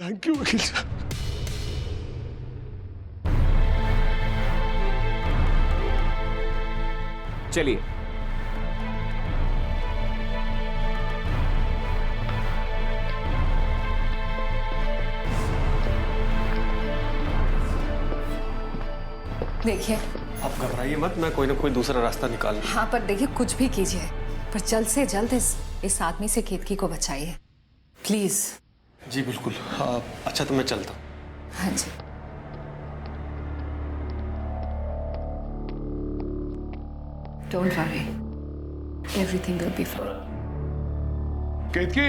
Thank you वकील साहब। चलिए। देखिए, आप घबराइए मत, मैं कोई ना कोई दूसरा रास्ता निकाल लूंगा। हाँ, पर देखिए कुछ भी कीजिए, पर जल्द से जल्द इस आदमी से केतकी को बचाइए, प्लीज। जी बिल्कुल। अच्छा तो मैं चलता हूँ। हाँ जी। Don't worry, everything will be fine. Ketaki,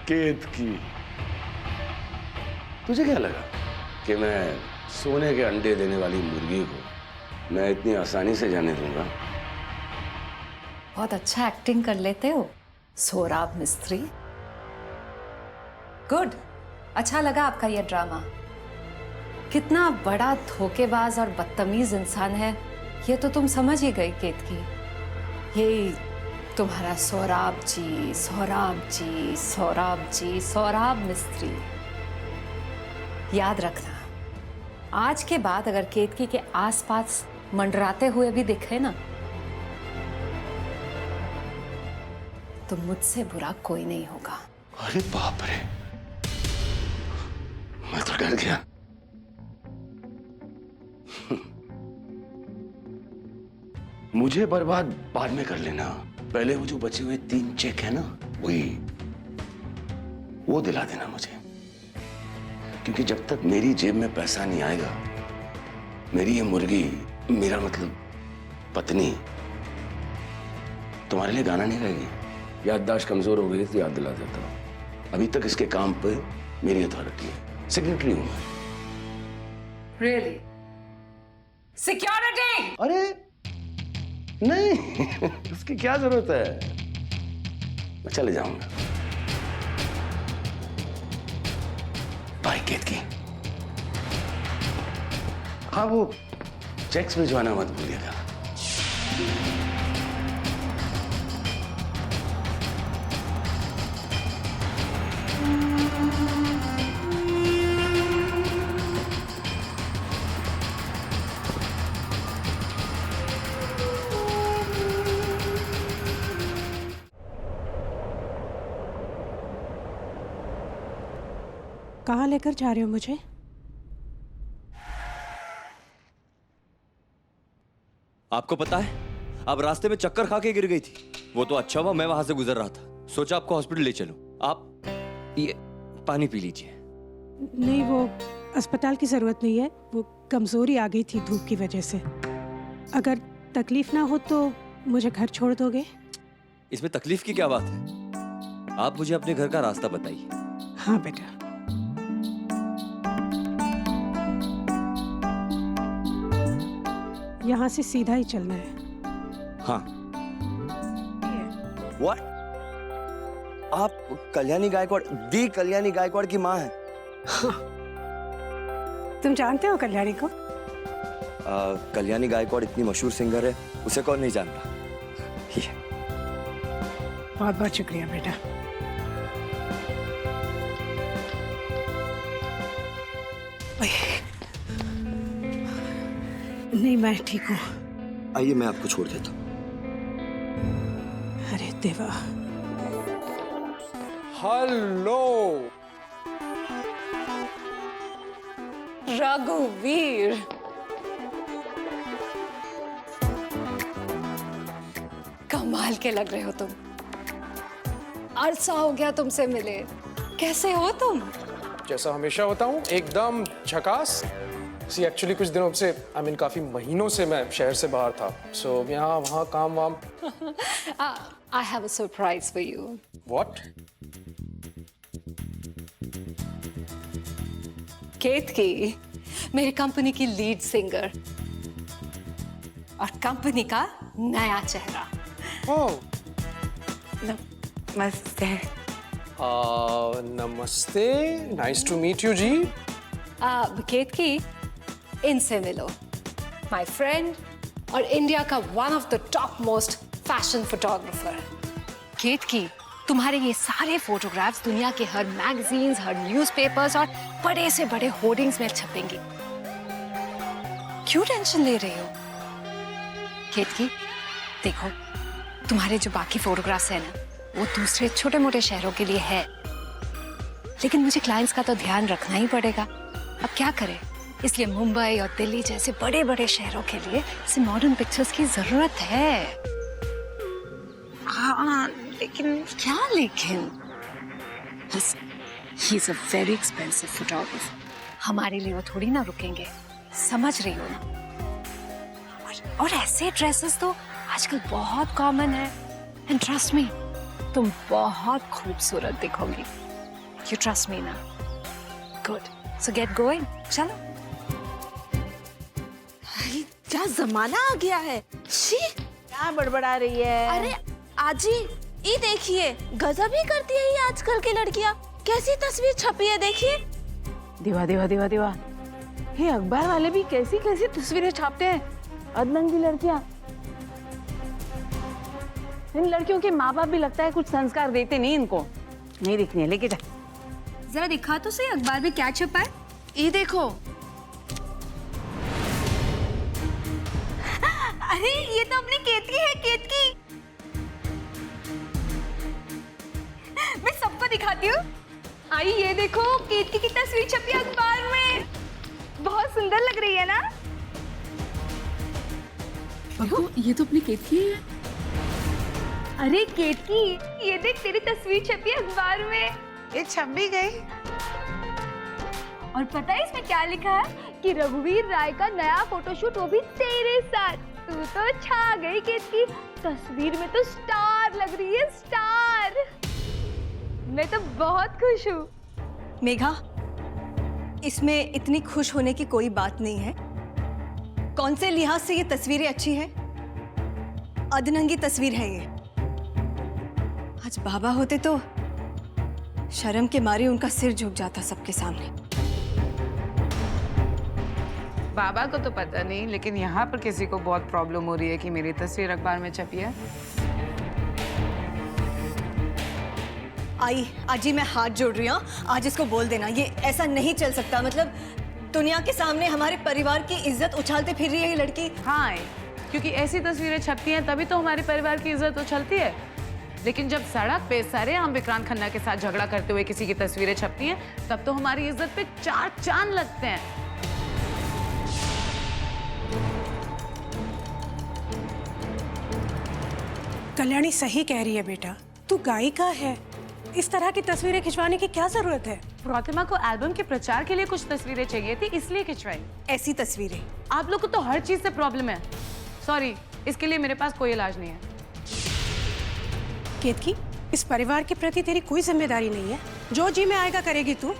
Ketaki, तुझे क्या लगा कि मैं सोने के अंडे देने वाली मुर्गी को मैं इतनी आसानी से जाने दूंगा? बहुत अच्छा एक्टिंग कर लेते हो सोहराब मिस्त्री। गुड, अच्छा लगा आपका ये ड्रामा। कितना बड़ा धोखेबाज और बदतमीज इंसान है ये तो तुम समझ ही गई केतकी। यही तुम्हारा सोहराब जी, सोहराब जी, सोहराब जी, सोहराब मिस्त्री। याद रखना, आज के बाद अगर केतकी के आसपास मंडराते हुए भी दिखे ना, तो मुझसे बुरा कोई नहीं होगा। अरे बाप रे, मैं तो डर गया। मुझे बर्बाद बाद में कर लेना, पहले वो जो बचे हुए 3 चेक है ना, वो दिला देना मुझे। क्योंकि जब तक मेरी जेब में पैसा नहीं आएगा, मेरी ये मुर्गी, मेरा मतलब पत्नी, तुम्हारे लिए गाना नहीं गाएगी। याददाश्त कमजोर हो गई तो याद दिला देता हूं। अभी तक इसके काम पे मेरी अथॉरिटी है, सिग्नेटरी हूं मैं। रियली? सिक्योरिटी! अरे नहीं, उसकी क्या जरूरत है, मैं चले जाऊंगा। बाय केतकी। हाँ, वो चेक्स भिजवाना मत भूलिएगा। कहाँ लेकर जा रहे हो मुझे? आपको पता है, आप रास्ते में चक्कर खा के गिर गई थी। वो तो अच्छा हुआ मैं वहां से गुजर रहा था, सोचा आपको हॉस्पिटल ले चलूं। आप ये पानी पी लीजिए। नहीं, वो अस्पताल की जरूरत नहीं है, वो कमजोरी आ गई थी धूप की वजह से। अगर तकलीफ ना हो तो मुझे घर छोड़ दोगे? इसमें तकलीफ की क्या बात है? आप मुझे अपने घर का रास्ता बताइए। हाँ बेटा। यहाँ से सीधा ही चलना है। हाँ। What? आप कल्याणी गायकवाड़, दी कल्याणी गायकवाड़ की माँ हैं? तुम जानते हो कल्याणी को? कल्याणी गायकवाड़ इतनी मशहूर सिंगर है, उसे कौन नहीं जानता। बहुत बहुत शुक्रिया बेटा। नहीं, मैं ठीक हूँ। आइए, मैं आपको छोड़ देता हूँ। अरे देवा। हेलो रघुवीर, कमाल के लग रहे हो तुम। अरसा हो गया तुमसे मिले, कैसे हो तुम? जैसा हमेशा होता हूँ, एकदम झकास। सी एक्चुअली कुछ दिनों से, काफी महीनों से मैं शहर से बाहर था, सो यहाँ वहाँ काम वाम। I have a surprise for you. What? केतकी, मेरी कंपनी की लीड सिंगर। और कंपनी का नया चेहरा। ओह नमस्ते। नमस्ते, नाइस टू मीट यू जी। केतकी, इनसे मिलो। माय फ्रेंड और इंडिया का one of the topmost fashion photographer. Ketaki, तुम्हारे ये सारे फोटोग्राफ्स दुनिया के हर मैगजीन्स, हर न्यूज़पेपर्स और बड़े से बड़े होर्डिंग्स में छपेंगे। क्यों टेंशन ले रही हो? केतकी, देखो, तुम्हारे जो बाकी फोटोग्राफ्स हैं ना, वो दूसरे छोटे मोटे शहरों के लिए है, लेकिन मुझे क्लाइंट्स का तो ध्यान रखना ही पड़ेगा। अब क्या करें? इसलिए मुंबई और दिल्ली जैसे बड़े बड़े शहरों के लिए ऐसे मॉडर्न पिक्चर्स की जरूरत है। हाँ, लेकिन क्या लेकिन? He is a very expensive photographer. हमारे लिए वो थोड़ी ना रुकेंगे, समझ रही हो ना? और ऐसे ड्रेसेस तो आजकल बहुत कॉमन है। एंड ट्रस्ट मी, तुम बहुत खूबसूरत दिखोगी। यू ट्रस्ट मी ना? गुड, सो गेट गोइंग। चलो। क्या जमाना आ गया है। शी, क्या बड़बड़ा रही है? अरे आजी, ये देखिए, गजब ही करती है ये आजकल की लड़कियां। कैसी तस्वीर छपी है, देखिए। दीवा दीवा दीवा दीवा, ये अखबार वाले भी कैसी कैसी तस्वीरें छापते हैं। अधनंगी लड़कियां। इन लड़कियों के माँ बाप भी लगता है कुछ संस्कार देते नहीं इनको। नहीं दिखनी है, लेके जा। जरा दिखा तो सही अखबार में क्या छपा है। ये देखो। अरे ये तो अपनी केतकी है, केतकी। मैं सबको दिखाती हूँ। आई, ये देखो, केतकी की तस्वीर छपी है अखबार में। बहुत सुंदर लग रही है ना? ये तो अपनी केतकी है। अरे केतकी, ये देख, तेरी तस्वीर छपी है अखबार में। ये छप भी गई। और पता है इसमें क्या लिखा है? कि रघुवीर राय का नया फोटोशूट, वो भी तेरे साथ। तू तो छा गई केतकी। तस्वीर में तो स्टार लग रही है, स्टार। मैं तो बहुत खुश हूँ। मेघा, इसमें इतनी खुश होने की कोई बात नहीं है। कौन से लिहाज से ये तस्वीरें अच्छी हैं? अधनंगी तस्वीर है ये। आज बाबा होते तो शर्म के मारे उनका सिर झुक जाता सबके सामने। बाबा को तो पता नहीं, लेकिन यहाँ पर किसी को बहुत प्रॉब्लम हो रही है कि मेरी तस्वीर अखबार में छपी है। आई, आज ही मैं हाथ जोड़ रही हूँ। आज इसको बोल देना, ये ऐसा नहीं चल सकता। मतलब दुनिया के सामने हमारे परिवार की इज्जत उछालते फिर रही है ये लड़की। हाँ, क्योंकि ऐसी तस्वीरें छपती हैं तभी तो हमारे परिवार की इज्जत उछलती है। लेकिन जब सड़क पे सरेआम विक्रांत खन्ना के साथ झगड़ा करते हुए किसी की तस्वीरें छपती हैं, तब तो हमारी इज्जत पे 4 चांद लगते हैं। कल्याणी सही कह रही है बेटा, तू गायिका है। इस तरह की तस्वीरें खिंचवाने की क्या जरूरत है? प्रतिमा को एल्बम के प्रचार के लिए कुछ तस्वीरें चाहिए थी, इसलिए खिंचवाई। ऐसी तस्वीरें? आप लोग को तो हर चीज से प्रॉब्लम है। सॉरी, इसके लिए मेरे पास कोई इलाज नहीं है। केतकी, इस परिवार के प्रति तेरी कोई जिम्मेदारी नहीं है। जो जी में आएगा करेगी तू।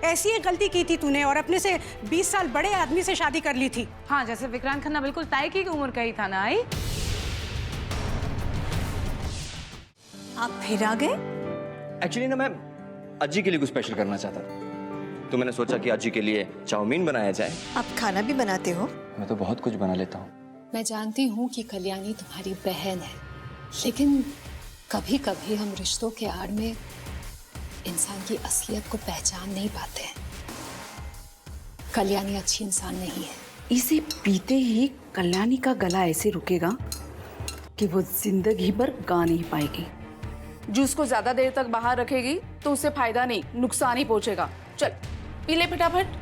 ऐसी एक गलती की थी तूने और अपने से 20 साल बड़े आदमी से शादी कर ली थी। हाँ, जैसे विक्रांत खन्ना बिल्कुल ताई की उम्र का ही था ना। आई, आप फिर आ गए? एक्चुअली ना, मैं अज्जी के लिए कुछ स्पेशल करना चाहता था, तो मैंने सोचा कि अज्जी के लिए चाउमीन बनाया जाए। आप खाना भी बनाते हो? मैं तो बहुत कुछ बना लेता हूँ। मैं जानती हूँ कि कल्याणी तुम्हारी बहन है, लेकिन कभी कभी हम रिश्तों के आड़ में इंसान की असलियत को पहचान नहीं पाते हैं। कल्याणी अच्छी इंसान नहीं है। इसे पीते ही कल्याणी का गला ऐसे रुकेगा कि वो जिंदगी भर गा नहीं पाएगी। जूस को ज्यादा देर तक बाहर रखेगी तो उससे फायदा नहीं, नुकसान ही पहुंचेगा। चल, पी ले फटाफट।